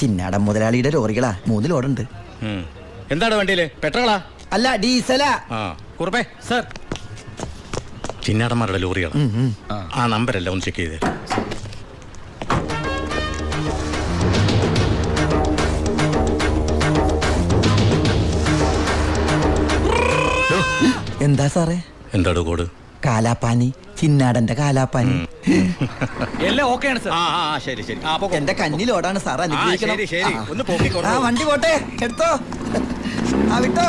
ചിന്നാടൻ മുതലാളിയുടെ ലോറികളാ 3 ലോഡുണ്ട്. എന്താണ് വണ്ടിയില്? പെട്രോളാ? അല്ല, ഡീസലാ. കുറുപ്പേ സർ, ചിന്നാടന്മാരുടെ ലോറികളാ. ആ നമ്പരല്ല, ഒന്ന് ചെക്ക് ചെയ്തേ. എന്താ സാറേ? എന്താണ് കോഡ്? കാലാപ്പാനി, ചിന്നാടന്റെ കാലാപ്പാനി. എല്ലാം ഓക്കെയാണ് സാർ. ശരി ശരി. എന്റെ കന്നിലോടാണ് സാർ, അനുഗ്രഹിക്കണം. ശരി, ഒന്ന് പോക്കിക്കോ. വണ്ടി പോട്ടെ, എടുത്തോ. വിട്ടോ.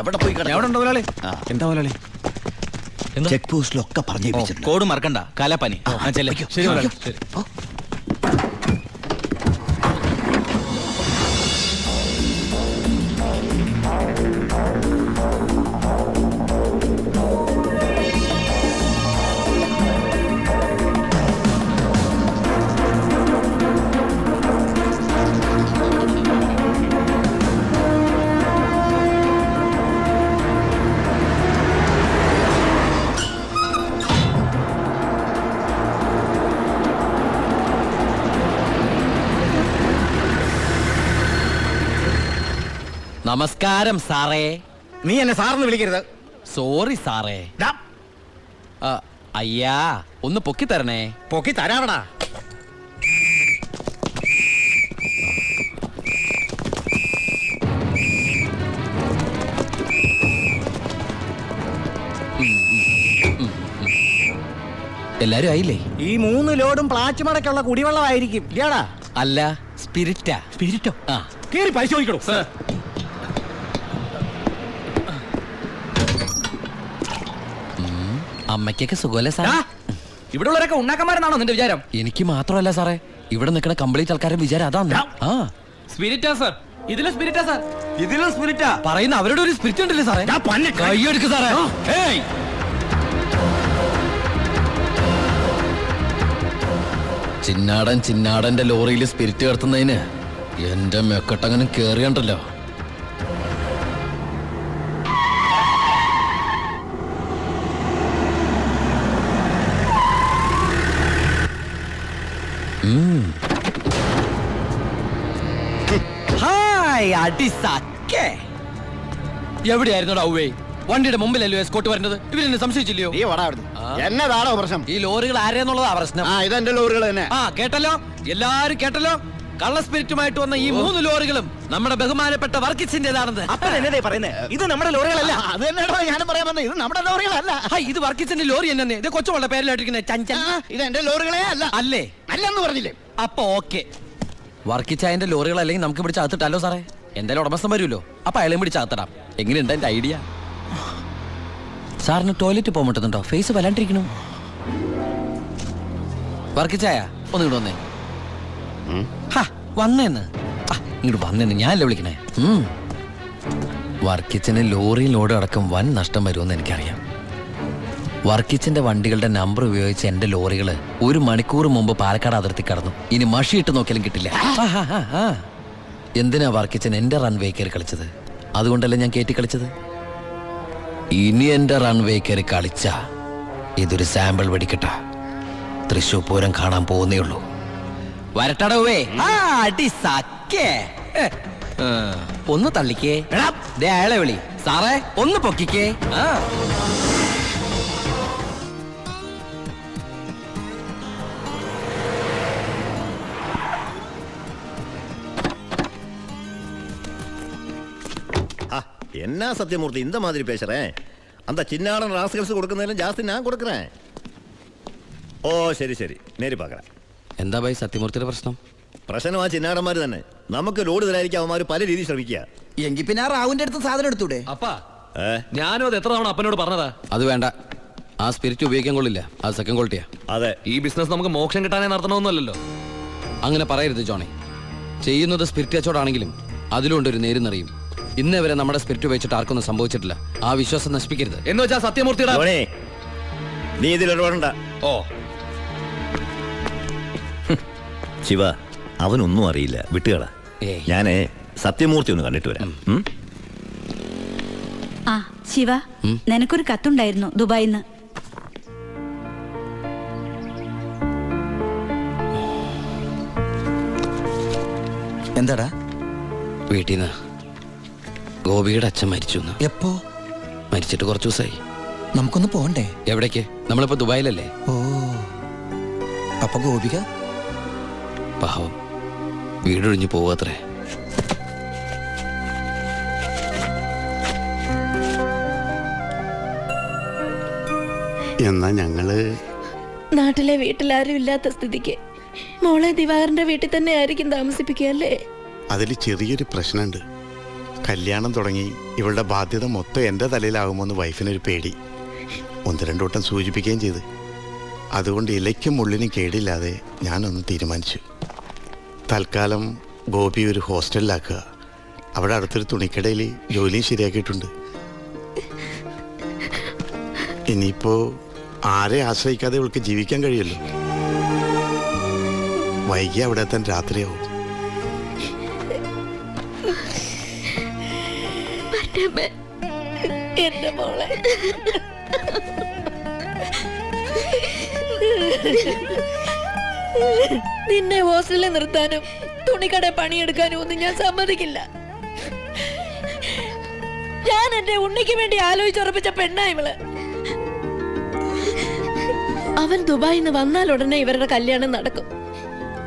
അവിടെ പോയി എന്താ മുതലാളി? ചെക്ക് പോസ്റ്റിലൊക്കെ പറഞ്ഞു. കോഡ് മറക്കണ്ട, കാലാപ്പാനി. ശരി. നമസ്കാരം സാറേ. നീ എന്നെ സാറെന്ന് വിളിക്കരുത്. സോറി സാറേ. അയ്യാ, ഒന്ന് പൊക്കി തരണേ. പൊക്കി തരാവടാ. എല്ലാരും ആയില്ലേ? ഈ 3 ലോഡും പ്ലാച്ച് മടക്കുള്ള കുടിവെള്ളമായിരിക്കും. ഇല്ലാടാ? അല്ല, സ്പിരിറ്റാ. സ്പിരിറ്റോ? കേറി പരിശോധിക്കണോ? അമ്മയ്ക്കൊക്കെ സുഖമല്ലേ സാറേ? ഇവിടെ ഉള്ളവരൊക്കെ ഉണ്ടാക്കന്മാരെന്നാണോ നിന്റെ വിചാരം? എനിക്ക് മാത്രമല്ല സാറേ, ഇവിടെ നിൽക്കുന്ന കംപ്ലീറ്റ് ആൾക്കാരുടെ വിചാരം അതാണ്. സ്പിരിറ്റാ സാർ. ഇതിലെ സ്പിരിറ്റാ സാർ. ഇതിലും സ്പിരിറ്റാ പറയുന്ന അവരുടെ ഒരു സ്പിരിറ്റ് ഉണ്ടല്ലേ സാറേ? കൈയെടുക്ക് സാറേ. ചിന്നാടന്റെ ലോറിയിൽ സ്പിരിറ്റ് കടത്തുന്നതിന് എന്റെ മെക്കട്ടങ്ങനെ കേറിയണ്ടല്ലോ. എവിടെയായിരുന്നു ഔവേ? വണ്ടിയുടെ മുമ്പിലല്ലോ എസ്കോട്ട് വരുന്നത്. ഇവരെന്നെ സംശയിച്ചില്ലയോ? എന്നതാണോ പ്രശ്നം? ഈ ലോറികൾ ആരെന്നുള്ളതാ പ്രശ്നം. ഇതെന്റെ ലോറികൾ തന്നെ. കേട്ടല്ലോ, എല്ലാരും കേട്ടല്ലോ. കള്ള സ്പിരിറ്റുമായിട്ട് വന്ന ഈ 3 ലോറികളും നമ്മുടെ ബഹുമാനപ്പെട്ട വർക്കിച്ചിന്റേതാണെന്ന്. ഇത് നമ്മുടെ ലോറികളല്ല. അത് തന്നെയാണോ ഞാനും പറയാൻ വന്നത്. ഇത് നമ്മുടെ ലോറികളല്ല. ഇത് വർക്കിച്ചിന്റെ ലോറി തന്നെ. ഇത് കൊച്ചുവളുടെ പേരിലായിട്ടിരിക്കുന്നത് ചഞ്ചൽ. ഇത് എന്റെ ലോറികളെ അല്ല. അല്ലേ? അല്ലെന്ന് പറഞ്ഞില്ലേ? അപ്പൊ ഓക്കെ. വർക്കിച്ചായന്റെ ലോറികൾ അല്ലെങ്കിൽ നമുക്ക് പിടിച്ച് അകത്തിട്ടാലോ സാറേ? എന്തായാലും ഉടമസ്ഥൻ വരുമല്ലോ, അപ്പൊ അയാളെയും പിടിച്ച് അകത്തിടാം. എങ്ങനെയുണ്ട് എന്റെ ഐഡിയ? സാറിന് ടോയ്ലറ്റ് പോകാൻ പറ്റുന്നുണ്ടോ? ഫേസ് വല്ലാണ്ടിരിക്കണു. വർക്കിച്ചായ ഒന്ന് ഇങ്ങോട്ട് വന്നേ. വന്നേന്ന് ഇങ്ങോട്ട് വന്നേന്ന് ഞാനല്ലേ വിളിക്കണേ. വർക്കിച്ചിന് ലോറിയിൽ ലോഡ് അടക്കം വൻ നഷ്ടം വരുമെന്ന് എനിക്കറിയാം. വർക്കിച്ചിന്റെ വണ്ടികളുടെ നമ്പർ ഉപയോഗിച്ച് എന്റെ ലോറികള് 1 മണിക്കൂർ മുമ്പ് പാലക്കാട് അതിർത്തി കടന്നു. ഇനി മഷിയിട്ട് നോക്കിയാലും കിട്ടില്ല. എന്തിനാ വർക്കിച്ചൻ എന്റെ റൺവേ കയറി കളിച്ചത്? അതുകൊണ്ടല്ലേ ഞാൻ കയറ്റി കളിച്ചത്. ഇനി എന്റെ റൺവേ കയറി കളിച്ച ഇതൊരു സാമ്പിൾ വെടിക്കട്ട. തൃശൂർ പൂരം കാണാൻ പോകുന്നേ ഉള്ളൂ. വരട്ടടവേ. ഒന്ന് തള്ളിക്കേ. അയാളെ വിളി. സാറേ ഒന്ന് പൊക്കിക്കേ. என்ன சத்தியமூர்த்தி இந்த மாதிரி பேசுறேன்? அந்த சின்னாடன் ராஸ்கல்ஸ் கொடுക്കുന്നതിലും ஜாஸ்தி நான் கொடுக்குறேன். ഓ ശരി ശരി, നേരി പാക്കറ. എന്താ ഭായി സത്യമൂർത്തിയുടെ പ്രശ്നം? പ്രശ്നം ആ ചിന്നാടന്മാർ തന്നെ. നമുക്ക് ലോഡ് തരായിരിക്കും അവന്മാർ പല രീതിയിൽ ശ്രമിക്കുക. എങ്കിൽ പിന്നെ ആ റാവുന്റെ അടുത്ത് സാധനം എടുത്തൂടെ? അപ്പാ ഞാനും അത് എത്ര തവണ അപ്പനോട് പറഞ്ഞതാ. അത് വേണ്ട, ആ സ്പിരിറ്റ് ഉപയോഗിക്കാൻ കൊള്ളില്ല. അത് സെക്കൻഡ് ക്വാളിറ്റിയാ. അതെ, ഈ ബിസിനസ് നമുക്ക് മോക്ഷം കിട്ടാനേ നടത്തണമെന്നല്ലോ. അങ്ങനെ പറയരുത് ജോണി. ചെയ്യുന്നത് സ്പിരിറ്റ് കച്ചവടമാണെങ്കിലും അതിലുണ്ടൊരു നേരുന്നറിയും. ഇന്നേ വരെ നമ്മുടെ സ്പിരിറ്റ് ഉപയോഗിച്ചിട്ട് ആർക്കൊന്നും സംഭവിച്ചിട്ടില്ല. ആ വിശ്വാസം നശിപ്പിക്കരുത് എന്ന് വെച്ചാൽ സത്യമൂർത്തിയുടെ നീ ഇതിലിടപെടണ്ട. ഓ ശിവ, അവനൊന്നും അറിയില്ല, വിട്ടുകള. ഞാനേ സത്യമൂർത്തി ഒന്ന് കണ്ടിട്ട് വരാം. ശിവ, നിനക്കൊരു കത്തുണ്ടായിരുന്നു ദുബായിന്ന്. എന്താടാ? വീട്ടിൽ നിന്ന് ഗോപിയുടെ അച്ഛൻ മരിച്ചു. എപ്പോ? മരിച്ചിട്ട് കുറച്ചു ദിവസമായി. നമുക്കൊന്ന് പോണ്ടേ? എവിടേക്ക്? നമ്മളിപ്പോ ദുബായിലല്ലേ. ഓ, അപ്പൊ ഗോപിക പാവം വീടൊഴിഞ്ഞു പോവാത്രേ. എന്നാ ഞങ്ങള് നാട്ടിലെ വീട്ടിലാരും ഇല്ലാത്ത സ്ഥിതിക്ക് മോളെ ദിവാകരന്റെ വീട്ടിൽ തന്നെ ആയിരിക്കും താമസിപ്പിക്കുക അല്ലേ? അതിൽ ചെറിയൊരു പ്രശ്നമുണ്ട്. കല്യാണം തുടങ്ങി ഇവളുടെ ബാധ്യത മൊത്തം എൻ്റെ തലയിലാകുമോന്ന് വൈഫിനൊരു പേടി. 1-2 വട്ടം സൂചിപ്പിക്കുകയും ചെയ്ത്. അതുകൊണ്ട് ഇലയ്ക്കും മുള്ളിനും കേടില്ലാതെ ഞാനൊന്ന് തീരുമാനിച്ചു. തൽക്കാലം ഗോപി ഒരു ഹോസ്റ്റലിലാക്കുക. അവിടെ അടുത്തൊരു തുണിക്കടയിൽ ജോലിയും ശരിയാക്കിയിട്ടുണ്ട്. ഇനിയിപ്പോ ആരെ ആശ്രയിക്കാതെ ഇവൾക്ക് ജീവിക്കാൻ കഴിയുമല്ലോ. വൈകി അവിടെ എത്താൻ രാത്രിയാവും. എന്റെ മോളെ നിന്നെ ഹോസ്റ്റലിൽ നിർത്താനും തുണിക്കട പണിയെടുക്കാനും ഒന്നും ഞാൻ സമ്മതിക്കില്ല. ഞാൻ എന്റെ ഉണ്ണിക്ക് വേണ്ടി ആലോചിച്ചുറപ്പിച്ച പെണ്ണാ ഇവള്. അവൻ ദുബായിന്ന് വന്നാൽ ഉടനെ ഇവരുടെ കല്യാണം നടക്കും.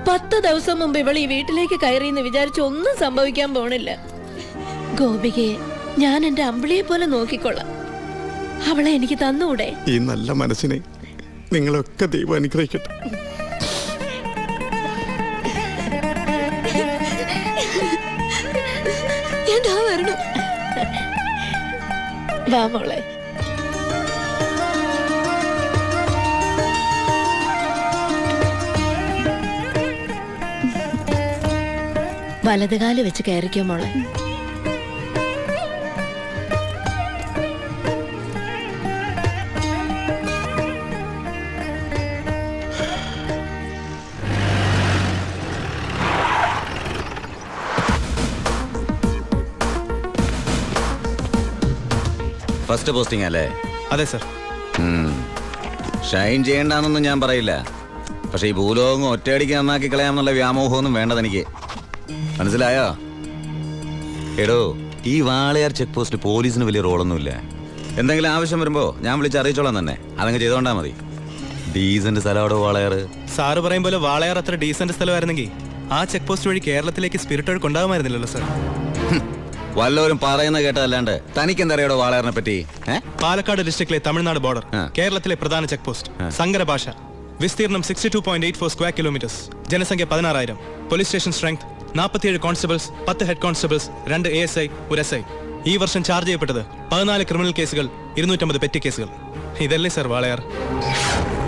10 ദിവസം മുമ്പ് ഇവൾ ഈ വീട്ടിലേക്ക് കയറിയെന്ന് വിചാരിച്ച് ഒന്നും സംഭവിക്കാൻ പോണില്ല. ഗോപികയെ ഞാൻ എന്റെ അമ്പിളിയെ പോലെ നോക്കിക്കൊള്ളാം. അവളെ എനിക്ക് തന്നൂടെ? ഈ നല്ല മനസ്സിനെ നിങ്ങളൊക്കെ ദൈവം അനുഗ്രഹിക്കട്ടെ. വാ മോളെ. വലതുകാല് വെച്ച് കയറിക്കോ മോളെ. ഫസ്റ്റ് പോസ്റ്റിംഗ് അല്ലേ? അതെ സർ. ഷൈൻ ചെയ്യണ്ടെന്നൊന്നും ഞാൻ പറയില്ല. പക്ഷെ ഈ ഭൂലോകം ഒറ്റയടിക്ക് നന്നാക്കി കളയാമെന്നുള്ള വ്യാമോഹമൊന്നും വേണ്ടത് എനിക്ക്. മനസ്സിലായോ? എടോ, ഈ വാളയാർ ചെക്ക് പോസ്റ്റ് പോലീസിന് വലിയ റോളൊന്നുമില്ല. എന്തെങ്കിലും ആവശ്യം വരുമ്പോ ഞാൻ വിളിച്ച് അറിയിച്ചോളാം തന്നെ. അതങ്ങ് ചെയ്തോണ്ടാ മതി. ഡീസന്റ് സ്ഥലമാടോ വാളയാർ. സാറ് പറയും പോലെ വാളയാർ അത്ര ഡീസന്റ് സ്ഥലമായിരുന്നെങ്കിൽ ആ ചെക്ക് പോസ്റ്റ് വഴി കേരളത്തിലേക്ക് സ്പിരിറ്റ് ഒഴുക്ക് ഉണ്ടാകുമായിരുന്നില്ലല്ലോ സർ. വല്ലവരും പറയുന്ന കേട്ടതല്ലാണ്ട് തനിക്കെന്തറിയാടോ വാളയാറിനെ പറ്റി? പാലക്കാട് ഡിസ്ട്രിക്റ്റിലെ തമിഴ്നാട് ബോർഡർ, കേരളത്തിലെ പ്രധാന ചെക്ക് പോസ്റ്റ്, സങ്കര ഭാഷ, വിസ്തീർണം 62.84 സ്ക്വയർ കിലോമീറ്റേഴ്സ്, ജനസംഖ്യ 16,000, police station strength 47 constables, 10 head constables, 2 ASI, 1 SI. ഈ വർഷം ചാർജ് ചെയ്യപ്പെട്ടത് 14 ക്രിമിനൽ കേസുകൾ, 250 പെറ്റി കേസുകൾ. ഇതല്ലേ സർ വാളയാർ?